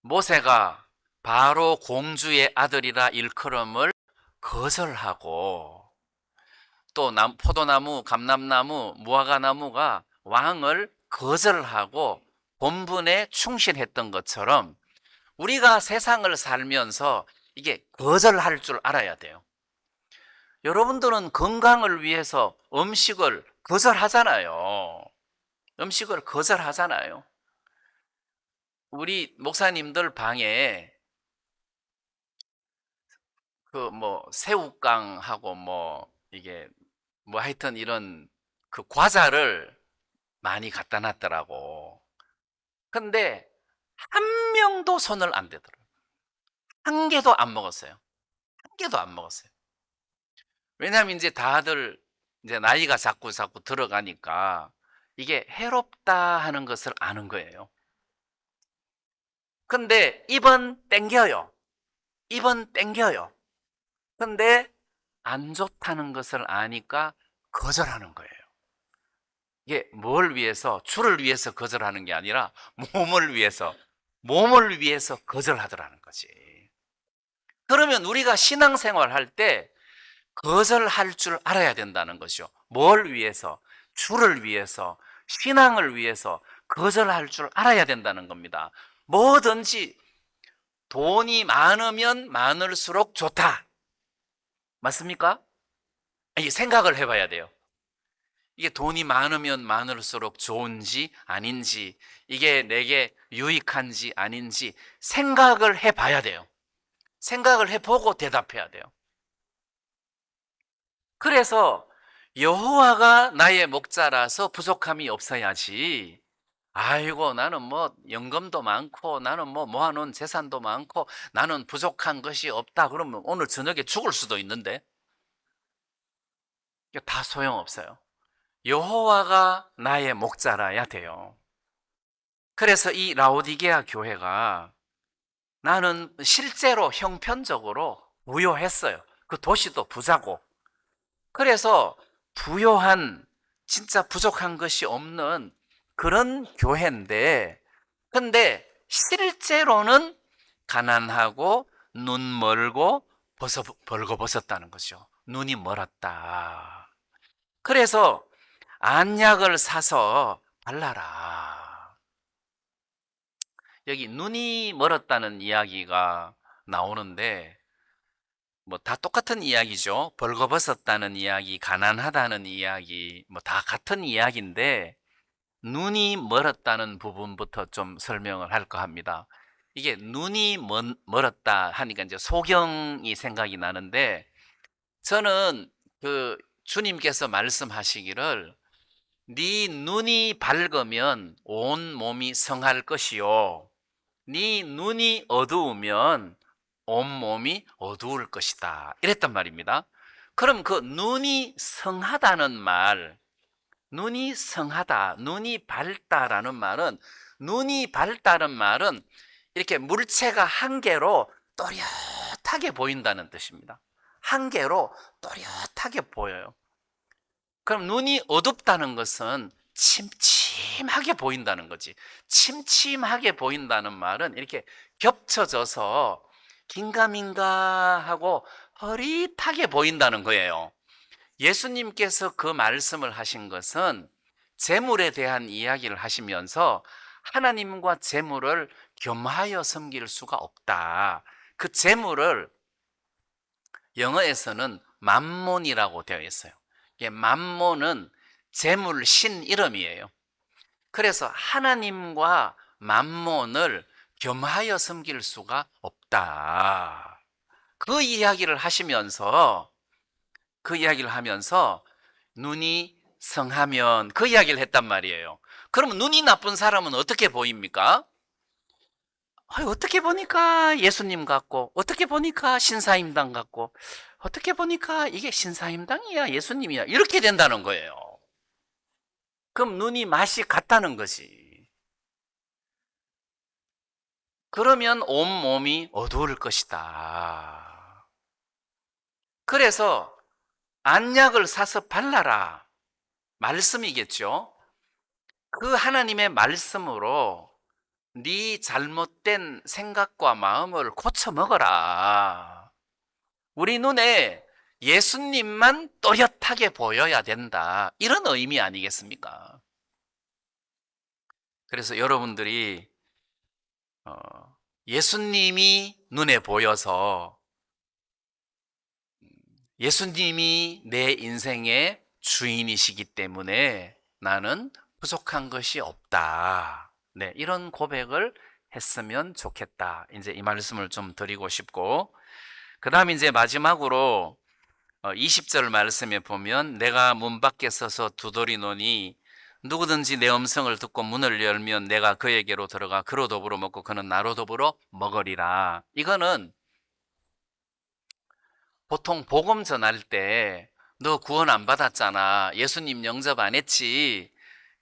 모세가 바로 공주의 아들이라 일컬음을 거절하고, 또 포도나무, 감람나무, 무화과나무가 왕을 거절하고 본분에 충실했던 것처럼 우리가 세상을 살면서 이게 거절할 줄 알아야 돼요. 여러분들은 건강을 위해서 음식을 거절하잖아요. 음식을 거절하잖아요. 우리 목사님들 방에 그 새우깡하고 이게 하여튼 이런 그 과자를 많이 갖다 놨더라고. 근데 한 명도 손을 안 대더라고요. 한 개도 안 먹었어요. 한 개도 안 먹었어요. 왜냐하면 이제 다들 이제 나이가 자꾸 들어가니까 이게 해롭다 하는 것을 아는 거예요. 근데 입은 땡겨요. 입은 땡겨요. 근데 안 좋다는 것을 아니까 거절하는 거예요. 이게 뭘 위해서? 주를 위해서 거절하는 게 아니라 몸을 위해서 거절하더라는 거지. 그러면 우리가 신앙생활 할 때 거절할 줄 알아야 된다는 것이죠. 뭘 위해서? 주를 위해서, 신앙을 위해서 거절할 줄 알아야 된다는 겁니다. 뭐든지 돈이 많으면 많을수록 좋다. 맞습니까? 이게 생각을 해봐야 돼요. 이게 돈이 많으면 많을수록 좋은지 아닌지, 이게 내게 유익한지 아닌지 생각을 해봐야 돼요. 생각을 해보고 대답해야 돼요. 그래서 여호와가 나의 목자라서 부족함이 없어야지. 아이고, 나는 뭐 연금도 많고 나는 뭐 모아놓은 재산도 많고 나는 부족한 것이 없다 그러면 오늘 저녁에 죽을 수도 있는데, 이게 다 소용없어요. 여호와가 나의 목자라야 돼요. 그래서 이 라오디게아 교회가, 나는 실제로 형편적으로 부요했어요. 그 도시도 부자고. 그래서 부요한, 진짜 부족한 것이 없는 그런 교회인데, 근데 실제로는 가난하고 눈 멀고 벌거벗었다는 거죠. 눈이 멀었다. 그래서 안약을 사서 발라라. 여기 눈이 멀었다는 이야기가 나오는데, 뭐 다 똑같은 이야기죠. 벌거벗었다는 이야기, 가난하다는 이야기, 뭐 다 같은 이야기인데, 눈이 멀었다는 부분부터 좀 설명을 할까 합니다. 이게 눈이 멀었다 하니까 이제 소경이 생각이 나는데, 저는 그 주님께서 말씀하시기를, 네 눈이 밝으면 온 몸이 성할 것이요, 네 눈이 어두우면 온 몸이 어두울 것이다, 이랬단 말입니다. 그럼 그 눈이 성하다는 말, 눈이 성하다, 눈이 밝다라는 말은, 눈이 밝다는 말은 이렇게 물체가 한 개로 또렷하게 보인다는 뜻입니다. 한 개로 또렷하게 보여요. 그럼 눈이 어둡다는 것은 침침하게 보인다는 거지. 침침하게 보인다는 말은 이렇게 겹쳐져서 긴가민가 하고 흐릿하게 보인다는 거예요. 예수님께서 그 말씀을 하신 것은 재물에 대한 이야기를 하시면서 하나님과 재물을 겸하여 섬길 수가 없다. 그 재물을 영어에서는 맘몬이라고 되어 있어요. 맘몬은 재물 신 이름이에요. 그래서 하나님과 맘몬을 겸하여 섬길 수가 없다. 그 이야기를 하시면서, 눈이 성하면, 그 이야기를 했단 말이에요. 그러면 눈이 나쁜 사람은 어떻게 보입니까? 어떻게 보니까 예수님 같고, 어떻게 보니까 신사임당 같고, 어떻게 보니까 이게 신사임당이야, 예수님이야, 이렇게 된다는 거예요. 그럼 눈이 맛이 같다는 것이. 그러면 온몸이 어두울 것이다. 그래서 안약을 사서 발라라, 말씀이겠죠. 그 하나님의 말씀으로 네 잘못된 생각과 마음을 고쳐 먹어라. 우리 눈에 예수님만 또렷하게 보여야 된다, 이런 의미 아니겠습니까? 그래서 여러분들이 예수님이 눈에 보여서, 예수님이 내 인생의 주인이시기 때문에 나는 부족한 것이 없다, 네, 이런 고백을 했으면 좋겠다, 이제 이 말씀을 좀 드리고 싶고, 그 다음 이제 마지막으로 20절 말씀에 보면, 내가 문 밖에 서서 두드리노니 누구든지 내 음성을 듣고 문을 열면 내가 그에게로 들어가 그로 더불어 먹고 그는 나로 더불어 먹으리라. 이거는 보통 복음 전할 때, 너 구원 안 받았잖아, 예수님 영접 안 했지,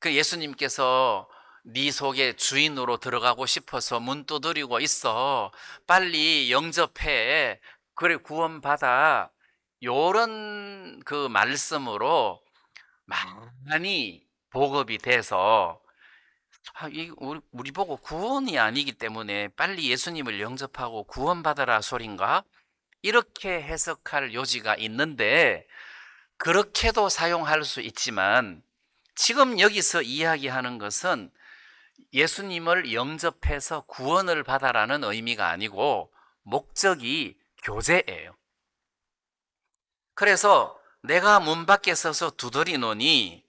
그 예수님께서 네 속에 주인으로 들어가고 싶어서 문 두드리고 있어. 빨리 영접해. 그래 구원받아. 요런 그 말씀으로 많이 보급이 돼서 우리 보고 구원이 아니기 때문에 빨리 예수님을 영접하고 구원받아라 소린가? 이렇게 해석할 요지가 있는데 그렇게도 사용할 수 있지만 지금 여기서 이야기하는 것은 예수님을 영접해서 구원을 받아라는 의미가 아니고 목적이 교제예요. 그래서 내가 문 밖에 서서 두드리노니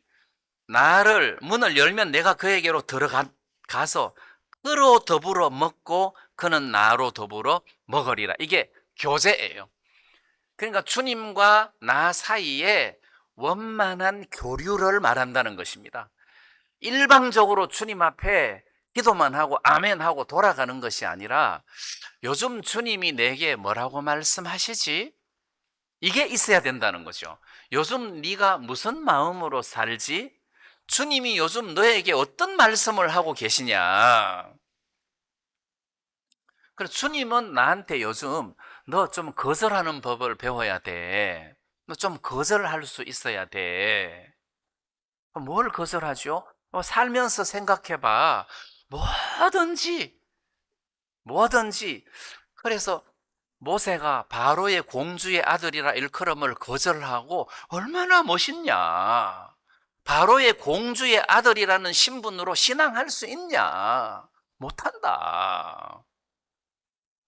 문을 열면 내가 그에게로 들어가서 그로 더불어 먹고 그는 나로 더불어 먹으리라. 이게 교제예요. 그러니까 주님과 나 사이에 원만한 교류를 말한다는 것입니다. 일방적으로 주님 앞에 기도만 하고 아멘 하고 돌아가는 것이 아니라 요즘 주님이 내게 뭐라고 말씀하시지? 이게 있어야 된다는 거죠. 요즘 네가 무슨 마음으로 살지? 주님이 요즘 너에게 어떤 말씀을 하고 계시냐? 그래서 주님은 나한테 요즘 너 좀 거절하는 법을 배워야 돼. 너 좀 거절할 수 있어야 돼. 뭘 거절하죠? 살면서 생각해봐. 뭐든지, 뭐든지. 그래서 모세가 바로의 공주의 아들이라 일컬음을 거절하고 얼마나 멋있냐. 바로의 공주의 아들이라는 신분으로 신앙할 수 있냐. 못한다.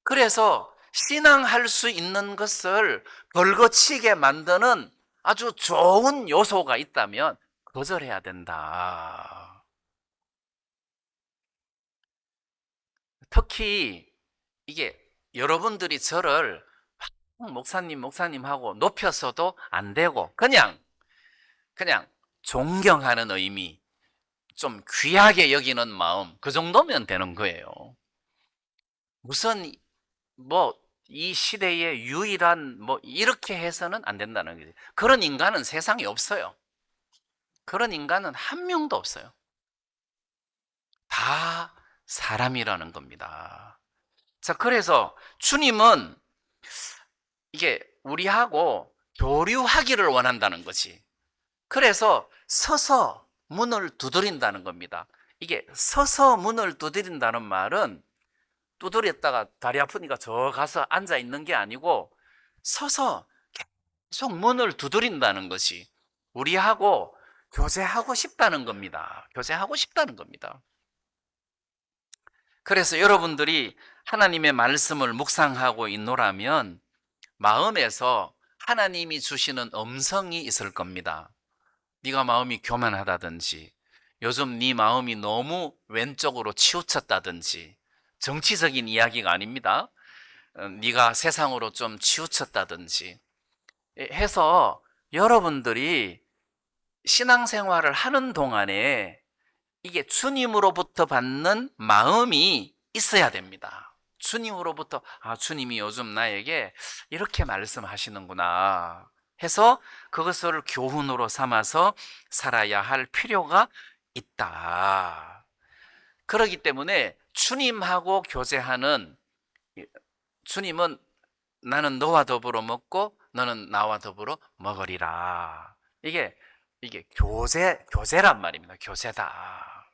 그래서 신앙할 수 있는 것을 걸거치게 만드는 아주 좋은 요소가 있다면 거절해야 된다. 특히 이게 여러분들이 저를 목사님 하고 높여서도 안 되고 그냥 존경하는 의미, 좀 귀하게 여기는 마음, 그 정도면 되는 거예요. 무슨 이 시대의 유일한 이렇게 해서는 안 된다는 거지. 그런 인간은 세상에 없어요. 그런 인간은 한 명도 없어요. 다 사람이라는 겁니다. 자, 그래서 주님은 이게 우리하고 교류하기를 원한다는 거지. 그래서 서서 문을 두드린다는 겁니다. 이게 서서 문을 두드린다는 말은 두드렸다가 다리 아프니까 저 가서 앉아 있는 게 아니고 서서 계속 문을 두드린다는 것이 우리하고 교제하고 싶다는 겁니다. 교제하고 싶다는 겁니다. 그래서 여러분들이 하나님의 말씀을 묵상하고 있노라면 마음에서 하나님이 주시는 음성이 있을 겁니다. 네가 마음이 교만하다든지 요즘 네 마음이 너무 왼쪽으로 치우쳤다든지 정치적인 이야기가 아닙니다. 네가 세상으로 좀 치우쳤다든지 해서 여러분들이 신앙생활을 하는 동안에 이게 주님으로부터 받는 마음이 있어야 됩니다. 주님으로부터 주님이 요즘 나에게 이렇게 말씀하시는구나 해서 그것을 교훈으로 삼아서 살아야 할 필요가 있다. 그렇기 때문에 주님하고 교제하는 주님은 나는 너와 더불어 먹고 너는 나와 더불어 먹으리라. 이게 교제란 말입니다. 교제다.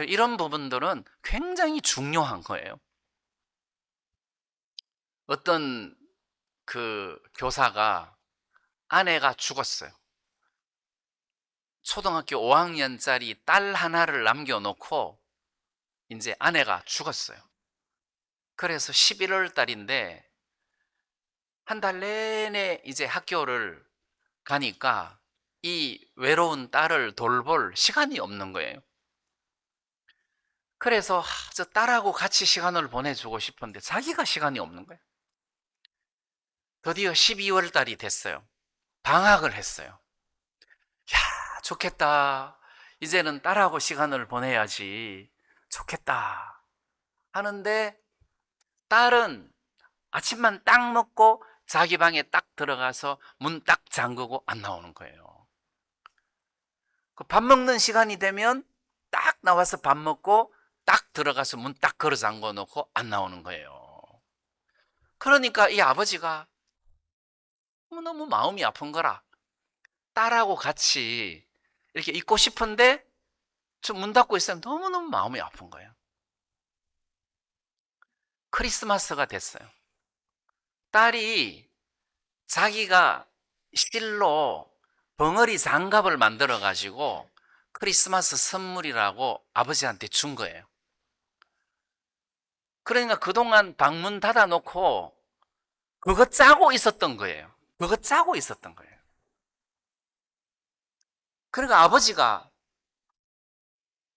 이런 부분들은 굉장히 중요한 거예요. 어떤 그 교사가 아내가 죽었어요. 초등학교 5학년짜리 딸 하나를 남겨놓고 이제 아내가 죽었어요. 그래서 11월 달인데 한 달 내내 이제 학교를 가니까 이 외로운 딸을 돌볼 시간이 없는 거예요. 그래서 저 딸하고 같이 시간을 보내주고 싶은데 자기가 시간이 없는 거예요. 드디어 12월 달이 됐어요. 방학을 했어요. 야, 좋겠다. 이제는 딸하고 시간을 보내야지. 좋겠다. 하는데 딸은 아침만 딱 먹고 자기 방에 딱 들어가서 문 딱 잠그고 안 나오는 거예요. 그 밥 먹는 시간이 되면 딱 나와서 밥 먹고 딱 들어가서 문 딱 걸어 잠궈 놓고 안 나오는 거예요. 그러니까 이 아버지가 너무 마음이 아픈 거라. 딸하고 같이 이렇게 있고 싶은데 저 문 닫고 있으면 너무너무 마음이 아픈 거예요. 크리스마스가 됐어요. 딸이 자기가 실로 벙어리 장갑을 만들어 가지고 크리스마스 선물이라고 아버지한테 준 거예요. 그러니까 그동안 방문 닫아 놓고 그거 짜고 있었던 거예요. 그거 짜고 있었던 거예요. 그러니까 아버지가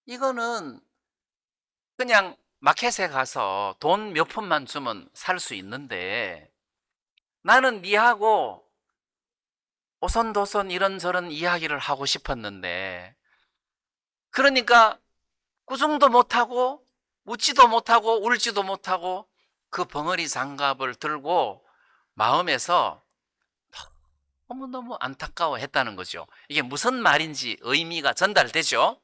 이거는 그냥 마켓에 가서 돈 몇 푼만 주면 살 수 있는데 나는 니하고 오손도손 이런저런 이야기를 하고 싶었는데 그러니까 꾸중도 못하고 웃지도 못하고 울지도 못하고 그 벙어리 장갑을 들고 마음에서 너무너무 안타까워했다는 거죠. 이게 무슨 말인지 의미가 전달되죠.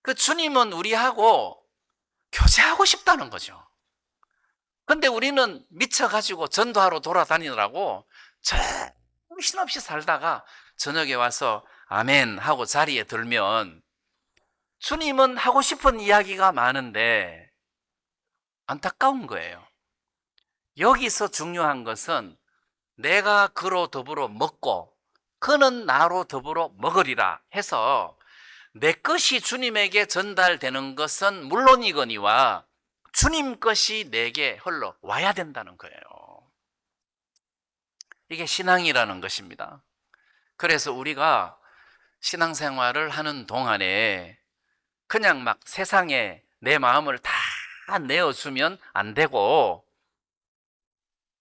그 주님은 우리하고 교제하고 싶다는 거죠. 근데 우리는 미쳐가지고 전도하러 돌아다니느라고 정신없이 살다가 저녁에 와서 아멘 하고 자리에 들면 주님은 하고 싶은 이야기가 많은데 안타까운 거예요. 여기서 중요한 것은 내가 그로 더불어 먹고 그는 나로 더불어 먹으리라 해서 내 것이 주님에게 전달되는 것은 물론이거니와 주님 것이 내게 흘러와야 된다는 거예요. 이게 신앙이라는 것입니다. 그래서 우리가 신앙생활을 하는 동안에 그냥 막 세상에 내 마음을 다 내어주면 안 되고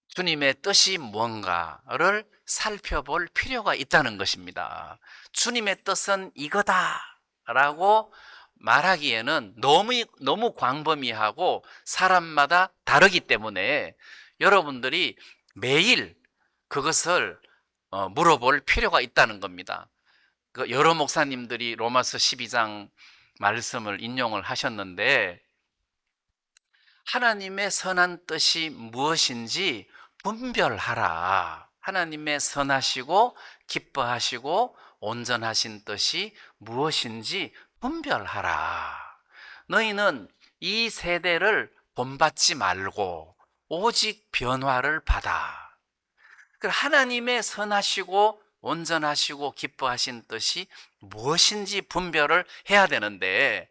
주님의 뜻이 무언가를 살펴볼 필요가 있다는 것입니다. 주님의 뜻은 이거다라고 말하기에는 너무 광범위하고 사람마다 다르기 때문에 여러분들이 매일 그것을 물어볼 필요가 있다는 겁니다. 여러 목사님들이 로마서 12장 말씀을 인용을 하셨는데 하나님의 선한 뜻이 무엇인지 분별하라. 하나님의 선하시고 기뻐하시고 온전하신 뜻이 무엇인지 분별하라. 너희는 이 세대를 본받지 말고 오직 변화를 받아. 하나님의 선하시고 온전하시고 기뻐하신 뜻이 무엇인지 분별을 해야 되는데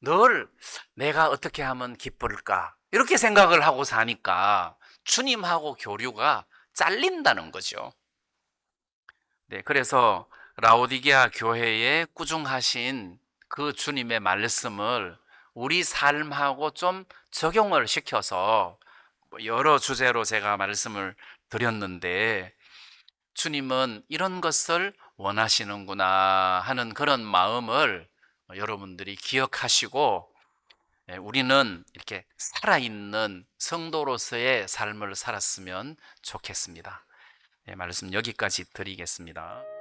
늘 내가 어떻게 하면 기쁠까? 이렇게 생각을 하고 사니까 주님하고 교류가 잘린다는 거죠. 네, 그래서 라오디게아 교회에 꾸중하신 그 주님의 말씀을 우리 삶하고 좀 적용을 시켜서 여러 주제로 제가 말씀을 드렸는데 주님은 이런 것을 원하시는구나 하는 그런 마음을 여러분들이 기억하시고 우리는 이렇게 살아있는 성도로서의 삶을 살았으면 좋겠습니다. 말씀 여기까지 드리겠습니다.